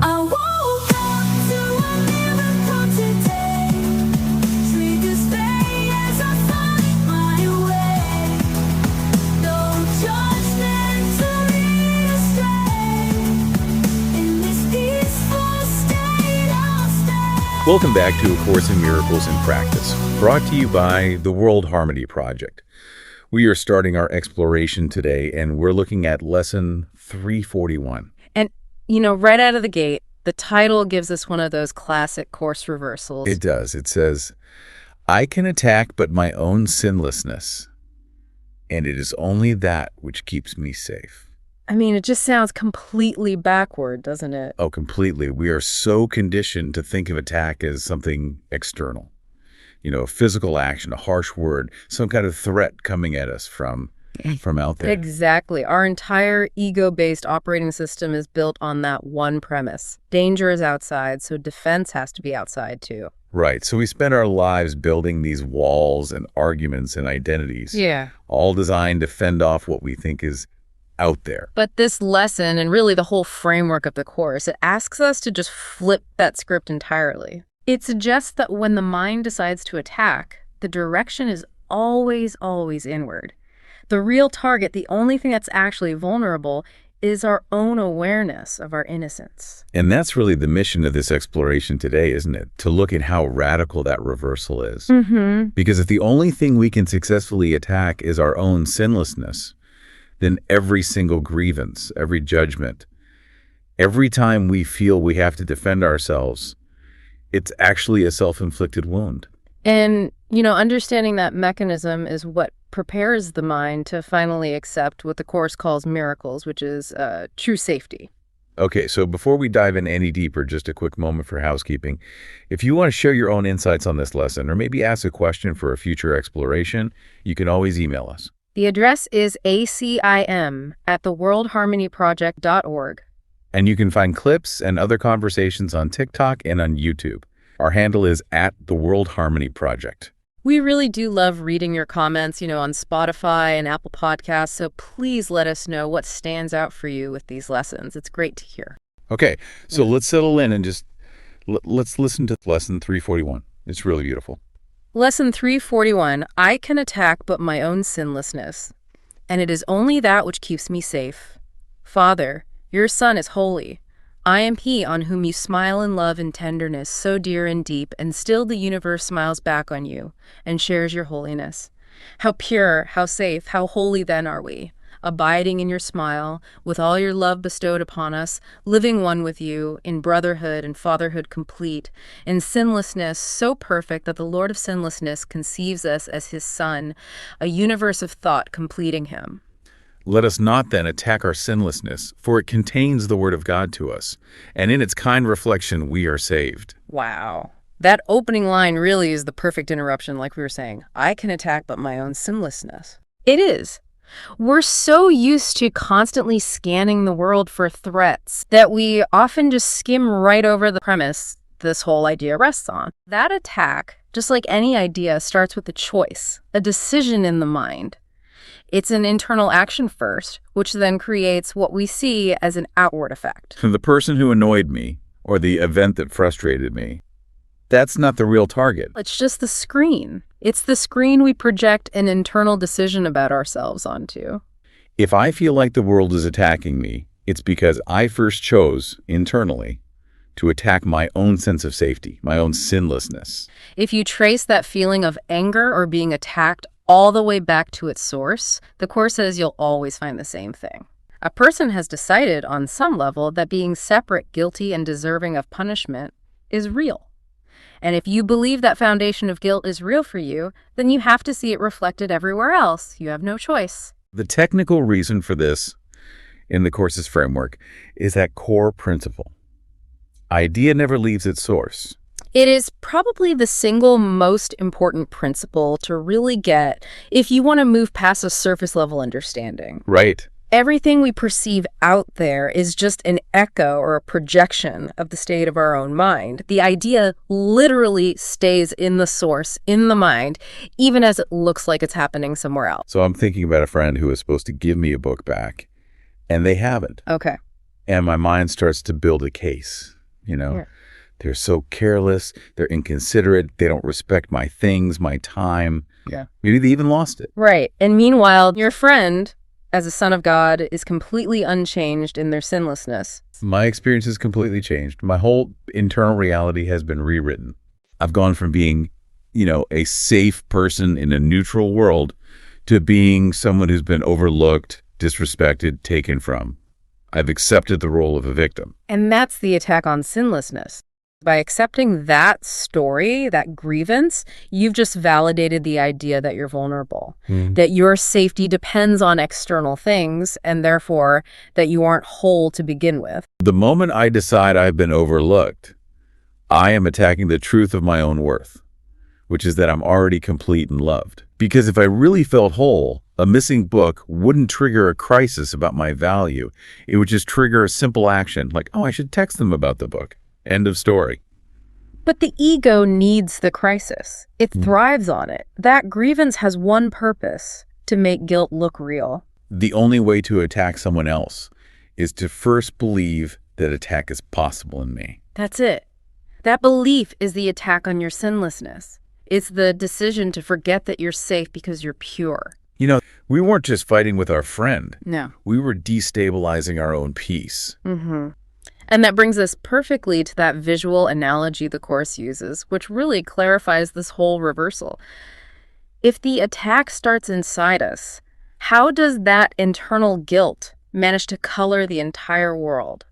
I woke up to a miracle today. Triggers fade as I find my way. No judgment to lead astray. In this peaceful state I'll stay. Welcome back to A Course in Miracles in Practice, brought to you by the World Harmony Project. We are starting our exploration today, and we're looking at Lesson 341. And, right out of the gate, the title gives us one of those classic course reversals. It does. It says, I can attack but my own sinlessness, and it is only that which keeps me safe. I mean, it just sounds completely backward, doesn't it? Oh, completely. We are so conditioned to think of attack as something external. A physical action, a harsh word, some kind of threat coming at us from out there. Exactly. Our entire ego-based operating system is built on that one premise. Danger is outside, so defense has to be outside too. Right. So we spend our lives building these walls and arguments and identities. Yeah. All designed to fend off what we think is out there. But this lesson, and really the whole framework of the course, it asks us to just flip that script entirely. It suggests that when the mind decides to attack, the direction is always, always inward. The real target, the only thing that's actually vulnerable, is our own awareness of our innocence. And that's really the mission of this exploration today, isn't it? To look at how radical that reversal is. Mm-hmm. Because if the only thing we can successfully attack is our own sinlessness, then every single grievance, every judgment, every time we feel we have to defend ourselves, it's actually a self-inflicted wound. And, understanding that mechanism is what prepares the mind to finally accept what the Course calls miracles, which is true safety. Okay, so before we dive in any deeper, just a quick moment for housekeeping. If you want to share your own insights on this lesson, or maybe ask a question for a future exploration, you can always email us. The address is ACIM@theworldharmonyproject.org. And you can find clips and other conversations on TikTok and on YouTube. Our handle is @theworldharmonyproject. We really do love reading your comments, on Spotify and Apple Podcasts, so please let us know what stands out for you with these lessons. It's great to hear. Okay, so let's settle in and just let's listen to Lesson 341. It's really beautiful. Lesson 341, I can attack but my own sinlessness, and it is only that which keeps me safe. Father, your Son is holy. I am he on whom you smile in love and tenderness so dear and deep, and still the universe smiles back on you and shares your holiness. How pure, how safe, how holy then are we, abiding in your smile, with all your love bestowed upon us, living one with you, in brotherhood and fatherhood complete, in sinlessness so perfect that the Lord of sinlessness conceives us as his Son, a universe of thought completing him. Let us not then attack our sinlessness, for it contains the word of God to us, and in its kind reflection we are saved. Wow. That opening line really is the perfect interruption, like we were saying. I can attack but my own sinlessness. It is. We're so used to constantly scanning the world for threats that we often just skim right over the premise this whole idea rests on. That attack, just like any idea, starts with a choice, a decision in the mind. It's an internal action first, which then creates what we see as an outward effect. The person who annoyed me, or the event that frustrated me, that's not the real target. It's just the screen. It's the screen we project an internal decision about ourselves onto. If I feel like the world is attacking me, it's because I first chose, internally, to attack my own sense of safety, my own sinlessness. If you trace that feeling of anger or being attacked all the way back to its source, the Course says you'll always find the same thing. A person has decided on some level that being separate, guilty, and deserving of punishment is real. And if you believe that foundation of guilt is real for you, then you have to see it reflected everywhere else. You have no choice. The technical reason for this in the Course's framework is that core principle. Idea never leaves its source. It is probably the single most important principle to really get if you want to move past a surface level understanding. Right. Everything we perceive out there is just an echo or a projection of the state of our own mind. The idea literally stays in the source, in the mind, even as it looks like it's happening somewhere else. So I'm thinking about a friend who was supposed to give me a book back, and they haven't. Okay. And my mind starts to build a case. you know? Yeah. They're so careless, they're inconsiderate, they don't respect my things, my time. Yeah. Maybe they even lost it. Right. And meanwhile, your friend, as a son of God, is completely unchanged in their sinlessness. My experience has completely changed. My whole internal reality has been rewritten. I've gone from being, a safe person in a neutral world to being someone who's been overlooked, disrespected, taken from. I've accepted the role of a victim. And that's the attack on sinlessness. By accepting that story, that grievance, you've just validated the idea that you're vulnerable, that your safety depends on external things, and therefore that you aren't whole to begin with. The moment I decide I've been overlooked, I am attacking the truth of my own worth, which is that I'm already complete and loved. Because if I really felt whole, a missing book wouldn't trigger a crisis about my value. It would just trigger a simple action, like, oh, I should text them about the book. End of story. But the ego needs the crisis. It thrives on it. That grievance has one purpose: to make guilt look real. The only way to attack someone else is to first believe that attack is possible in me. That's it. That belief is the attack on your sinlessness. It's the decision to forget that you're safe because you're pure. We weren't just fighting with our friend. No. We were destabilizing our own peace. And that brings us perfectly to that visual analogy the Course uses, which really clarifies this whole reversal. If the attack starts inside us, how does that internal guilt manage to color the entire world?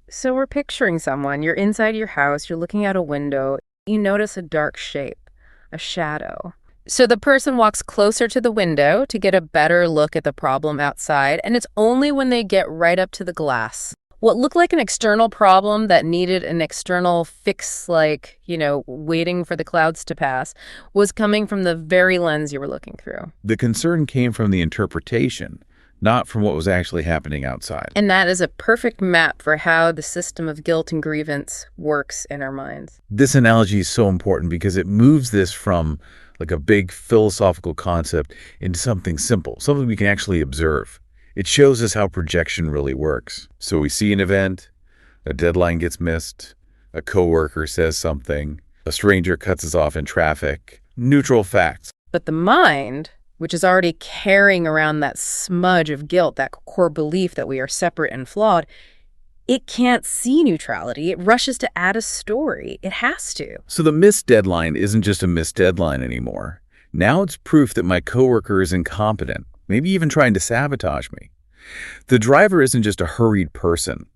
So we're picturing someone. You're inside your house. You're looking out a window. You notice a dark shape, a shadow. So the person walks closer to the window to get a better look at the problem outside, and it's only when they get right up to the glass. What looked like an external problem that needed an external fix, like, waiting for the clouds to pass, was coming from the very lens you were looking through. The concern came from the interpretation, not from what was actually happening outside. And that is a perfect map for how the system of guilt and grievance works in our minds. This analogy is so important because it moves this from like a big philosophical concept into something simple, something we can actually observe. It shows us how projection really works. So we see an event, a deadline gets missed, a coworker says something, a stranger cuts us off in traffic, neutral facts. But the mind, which is already carrying around that smudge of guilt, that core belief that we are separate and flawed, it can't see neutrality. It rushes to add a story. It has to. So the missed deadline isn't just a missed deadline anymore. Now it's proof that my coworker is incompetent, maybe even trying to sabotage me. The driver isn't just a hurried person.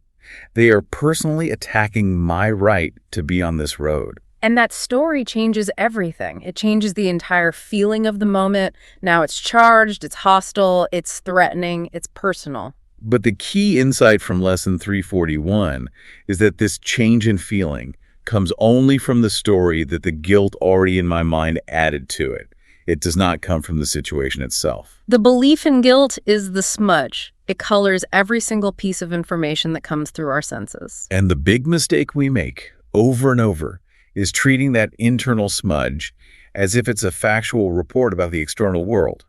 They are personally attacking my right to be on this road. And that story changes everything. It changes the entire feeling of the moment. Now it's charged, it's hostile, it's threatening, it's personal. But the key insight from Lesson 341 is that this change in feeling comes only from the story that the guilt already in my mind added to it. It does not come from the situation itself. The belief in guilt is the smudge. It colors every single piece of information that comes through our senses. And the big mistake we make over and over is treating that internal smudge as if it's a factual report about the external world.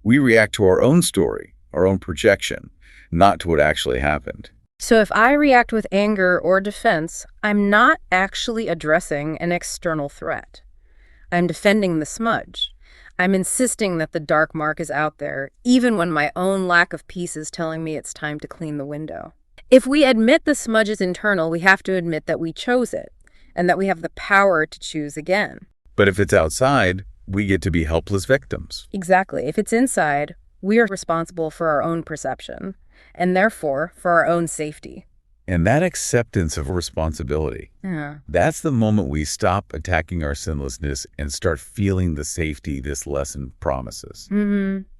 We react to our own story, our own projection, not to what actually happened. So if I react with anger or defense, I'm not actually addressing an external threat. I'm defending the smudge. I'm insisting that the dark mark is out there, even when my own lack of peace is telling me it's time to clean the window. If we admit the smudge is internal, we have to admit that we chose it, and that we have the power to choose again. But if it's outside, we get to be helpless victims. Exactly. If it's inside, we are responsible for our own perception, and therefore for our own safety. And that acceptance of responsibility, that's the moment we stop attacking our sinlessness and start feeling the safety this lesson promises.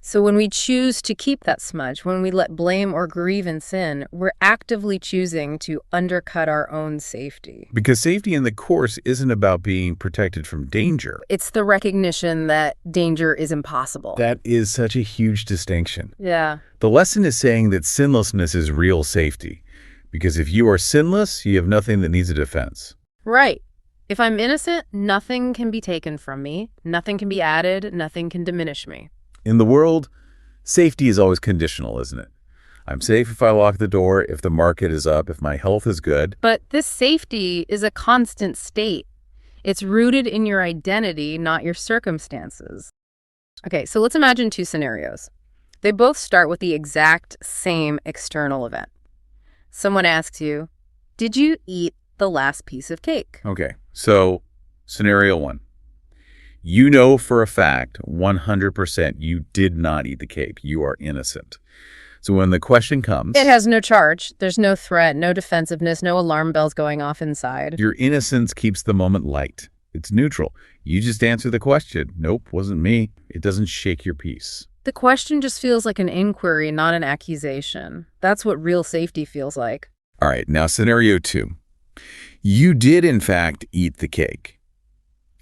So when we choose to keep that smudge, when we let blame or grievance in, we're actively choosing to undercut our own safety. Because safety in the Course isn't about being protected from danger. It's the recognition that danger is impossible. That is such a huge distinction. Yeah. The lesson is saying that sinlessness is real safety. Because if you are sinless, you have nothing that needs a defense. Right. If I'm innocent, nothing can be taken from me, nothing can be added, nothing can diminish me. In the world, safety is always conditional, isn't it? I'm safe if I lock the door, if the market is up, if my health is good. But this safety is a constant state. It's rooted in your identity, not your circumstances. Okay, so let's imagine two scenarios. They both start with the exact same external event. Someone asks you, "Did you eat the last piece of cake?" Okay, so scenario one. You know for a fact, 100%, you did not eat the cake. You are innocent. So when the question comes, It has no charge. There's no threat, no defensiveness, no alarm bells going off inside. your innocence keeps the moment light. It's neutral. You just answer the question. Nope, wasn't me. It doesn't shake your peace. The question just feels like an inquiry, not an accusation. That's what real safety feels like. All right, now scenario two. You did, in fact, eat the cake.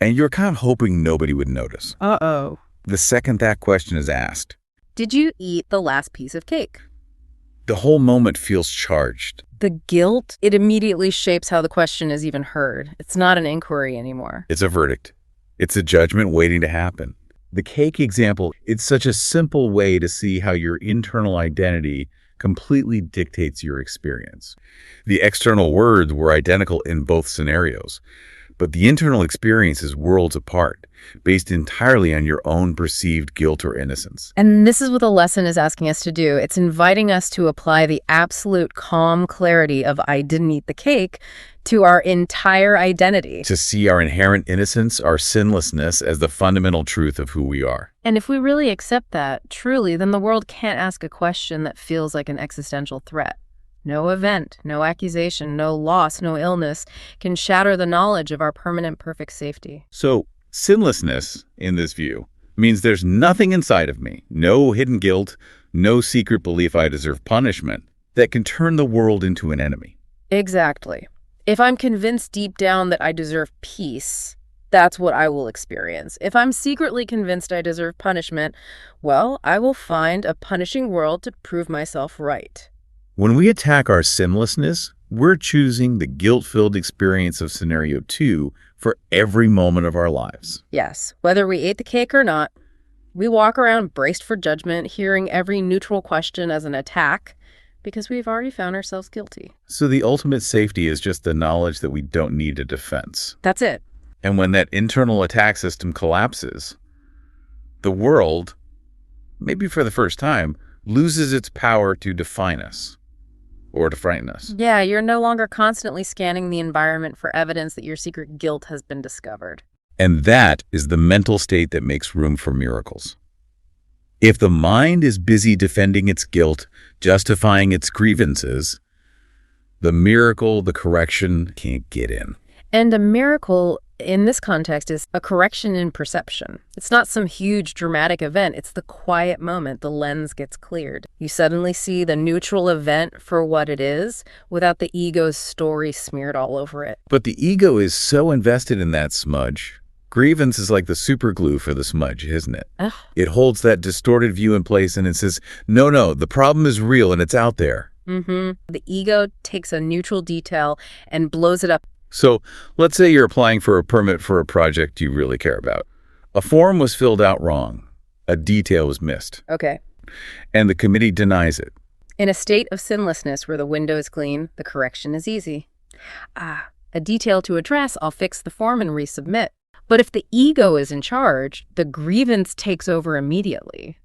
And you're kind of hoping nobody would notice. Uh-oh. The second that question is asked, Did you eat the last piece of cake? the whole moment feels charged. The guilt, it immediately shapes how the question is even heard. It's not an inquiry anymore. It's a verdict. It's a judgment waiting to happen. The cake example, it's such a simple way to see how your internal identity completely dictates your experience. The external words were identical in both scenarios, but the internal experience is worlds apart, based entirely on your own perceived guilt or innocence. And this is what the lesson is asking us to do. It's inviting us to apply the absolute calm clarity of "I didn't eat the cake" to our entire identity. To see our inherent innocence, our sinlessness, as the fundamental truth of who we are. And if we really accept that, truly, then the world can't ask a question that feels like an existential threat. No event, no accusation, no loss, no illness can shatter the knowledge of our permanent perfect safety. So, sinlessness, in this view, means there's nothing inside of me, no hidden guilt, no secret belief I deserve punishment, that can turn the world into an enemy. Exactly. If I'm convinced deep down that I deserve peace, that's what I will experience. If I'm secretly convinced I deserve punishment, well, I will find a punishing world to prove myself right. When we attack our sinlessness, we're choosing the guilt-filled experience of scenario 2 for every moment of our lives. Yes, whether we ate the cake or not, we walk around braced for judgment, hearing every neutral question as an attack, because we've already found ourselves guilty. So the ultimate safety is just the knowledge that we don't need a defense. That's it. And when that internal attack system collapses, the world, maybe for the first time, loses its power to define us or to frighten us. Yeah, you're no longer constantly scanning the environment for evidence that your secret guilt has been discovered. And that is the mental state that makes room for miracles. If the mind is busy defending its guilt, justifying its grievances, the miracle, the correction, can't get in. And a miracle in this context is a correction in perception. It's not some huge dramatic event. It's the quiet moment the lens gets cleared. You suddenly see the neutral event for what it is without the ego's story smeared all over it. But the ego is so invested in that smudge. Grievance is like the super glue for the smudge, isn't it? Ugh. It holds that distorted view in place and it says, no, the problem is real and it's out there. The ego takes a neutral detail and blows it up. So let's say you're applying for a permit for a project you really care about. A form was filled out wrong. A detail was missed. Okay. And the committee denies it. In a state of sinlessness where the window is clean, the correction is easy. A detail to address, I'll fix the form and resubmit. But if the ego is in charge, the grievance takes over immediately.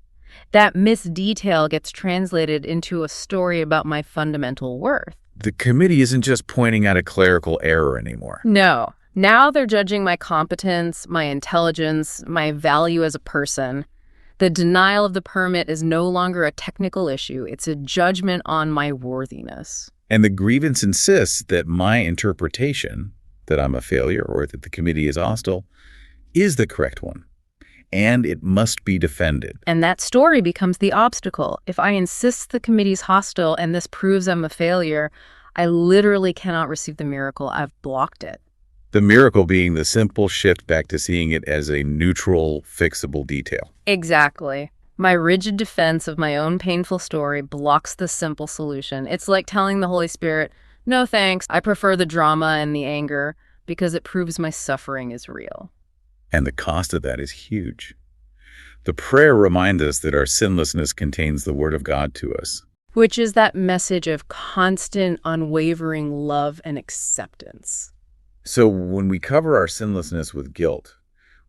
That missed detail gets translated into a story about my fundamental worth. The committee isn't just pointing out a clerical error anymore. No. Now they're judging my competence, my intelligence, my value as a person. The denial of the permit is no longer a technical issue. It's a judgment on my worthiness. And the grievance insists that my interpretation, that I'm a failure or that the committee is hostile, is the correct one. And it must be defended. And that story becomes the obstacle. If I insist the committee's hostile and this proves I'm a failure, I literally cannot receive the miracle. I've blocked it. The miracle being the simple shift back to seeing it as a neutral, fixable detail. Exactly. My rigid defense of my own painful story blocks the simple solution. It's like telling the Holy Spirit, no thanks, I prefer the drama and the anger because it proves my suffering is real. And the cost of that is huge. The prayer reminds us that our sinlessness contains the Word of God to us. which is that message of constant, unwavering love and acceptance. So when we cover our sinlessness with guilt,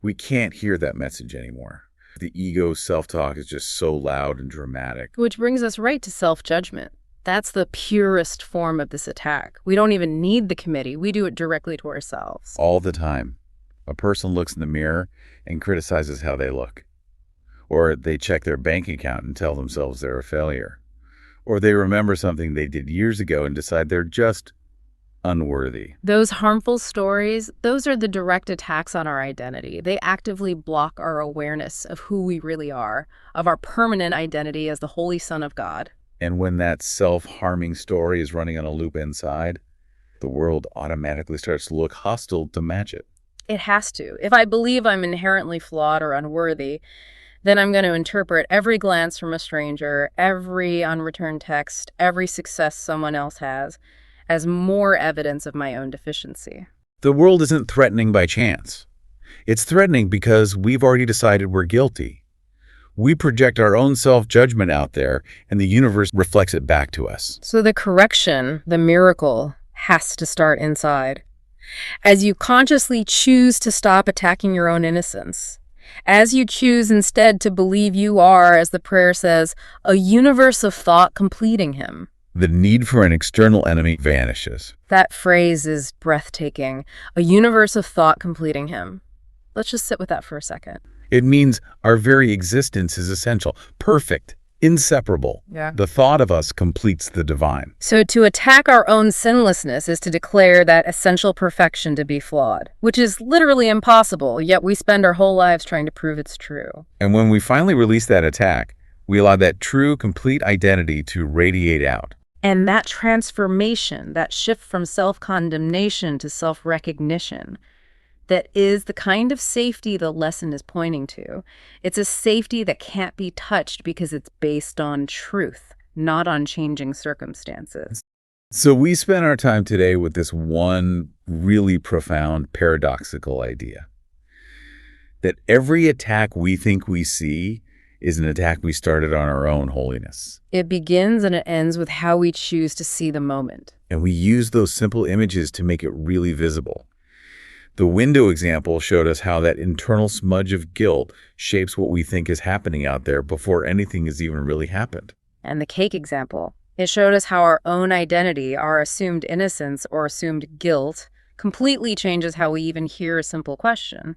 we can't hear that message anymore. The ego self-talk is just so loud and dramatic. Which brings us right to self-judgment. That's the purest form of this attack. We don't even need the committee. We do it directly to ourselves. All the time. A person looks in the mirror and criticizes how they look. Or they check their bank account and tell themselves they're a failure. Or they remember something they did years ago and decide they're just unworthy. Those harmful stories, those are the direct attacks on our identity. They actively block our awareness of who we really are, of our permanent identity as the Holy Son of God. And when that self-harming story is running on a loop inside, the world automatically starts to look hostile to match it. It has to. If I believe I'm inherently flawed or unworthy, then I'm going to interpret every glance from a stranger, every unreturned text, every success someone else has, as more evidence of my own deficiency. The world isn't threatening by chance. It's threatening because we've already decided we're guilty. We project our own self-judgment out there, and the universe reflects it back to us. So the correction, the miracle, has to start inside. As you consciously choose to stop attacking your own innocence, as you choose instead to believe you are, as the prayer says, a universe of thought completing him. The need for an external enemy vanishes. That phrase is breathtaking. A universe of thought completing him. Let's just sit with that for a second. It means our very existence is essential, perfect, inseparable. Yeah. The thought of us completes the divine. So to attack our own sinlessness is to declare that essential perfection to be flawed, which is literally impossible, yet we spend our whole lives trying to prove it's true. And when we finally release that attack, we allow that true, complete identity to radiate out. And that transformation, that shift from self-condemnation to self-recognition, that is the kind of safety the lesson is pointing to. It's a safety that can't be touched because it's based on truth, not on changing circumstances. So we spent our time today with this one really profound, paradoxical idea. That every attack we think we see is an attack we started on our own holiness. It begins and it ends with how we choose to see the moment. And we use those simple images to make it really visible. The window example showed us how that internal smudge of guilt shapes what we think is happening out there before anything has even really happened. And the cake example, it showed us how our own identity, our assumed innocence or assumed guilt, completely changes how we even hear a simple question.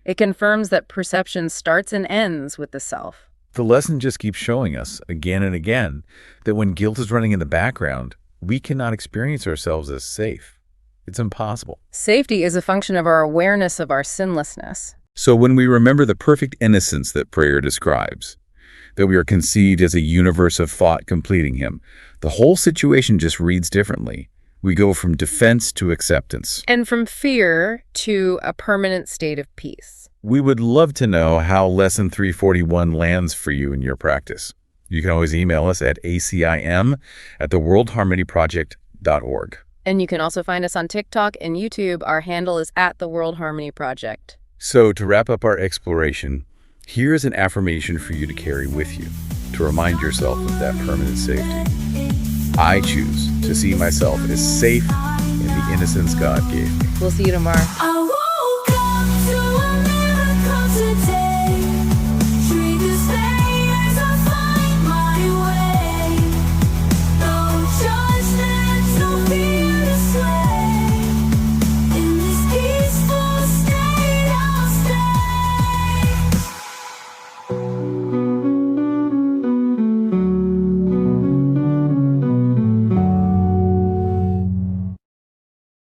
It confirms that perception starts and ends with the self. The lesson just keeps showing us again and again that when guilt is running in the background, we cannot experience ourselves as safe. It's impossible. Safety is a function of our awareness of our sinlessness. So when we remember the perfect innocence that prayer describes, that we are conceived as a universe of thought completing him, the whole situation just reads differently. We go from defense to acceptance. And from fear to a permanent state of peace. We would love to know how Lesson 341 lands for you in your practice. You can always email us at acim@theworldharmonyproject.org. And you can also find us on TikTok and YouTube. Our handle is @TheWorldHarmonyProject. So to wrap up our exploration, here is an affirmation for you to carry with you to remind yourself of that permanent safety. I choose to see myself as safe in the innocence God gave me. We'll see you tomorrow.